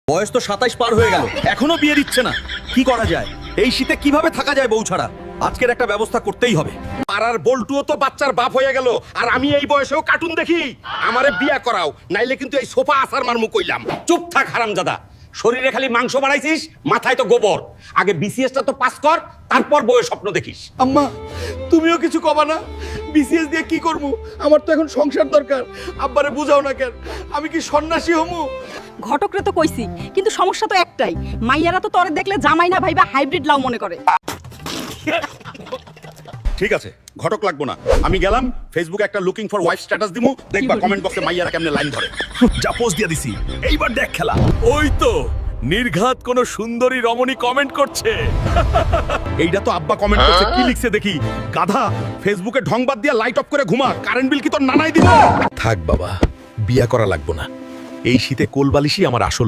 বয়স তো 27 পার হয়ে গেল, এখনো বিয়ে দিচ্ছে না। কি করা যায়? এই শীতে কিভাবে থাকা যায় বউ ছাড়া? আজকের একটা ব্যবস্থা করতেই হবে। পাড়ার বল্টুও তো বাচ্চার বাপ হয়ে গেল, আর আমি এই বয়সেও কার্টুন দেখি। আমারে বিয়া করাও, নাইলে কিন্তু এই সোফা আসার মারমু কইলাম। চুপ থাক হারামজাদা, শরীরে খালি মাংস বানাইছিস, মাথায় তো গোবর। আগে বিসিএসটা তো পাস কর, তারপর বউয়ের স্বপ্ন দেখিস। আম্মা, তুমিও কিছু কবা না? বিসিএস দিয়ে কি করবো? আমার তো এখন সংসার দরকার। আব্বারে বুঝাও না কেন? আমি কি সন্ন্যাসী হমু? ঘটকরে তো কইছি, কিন্তু সমস্যা তো একটাই, মাইয়ারা তো তরে দেখলে জামাই না ভাইবা হাইব্রিড লাও মনে করে। ঠিক আছে, ঘটক লাগবো না। আমি গেলাম, ফেসবুকে একটা লুকিং ফর ওয়াইফ স্ট্যাটাস দিমু, দেখবা কমেন্ট বক্সে মাইয়ারা কেমনে লাইন ধরে। যা পোস্ট দিয়ে দিছি, এইবার দেখ খেলা। ওই তো নির্ঘাত কোন সুন্দরী রমণী কমেন্ট করছে। এইটা তো আব্বা কমেন্ট করছে, কি লিখছে দেখি। গাধা, ফেসবুকে ঢংবাদ দিয়া লাইট অফ করে ঘুমা, কারেন্ট বিল কি তোর নানাই দিব? থাক বাবা, বিয়া করা লাগবো না। এই শীতে কোলবালিশই আমার আসল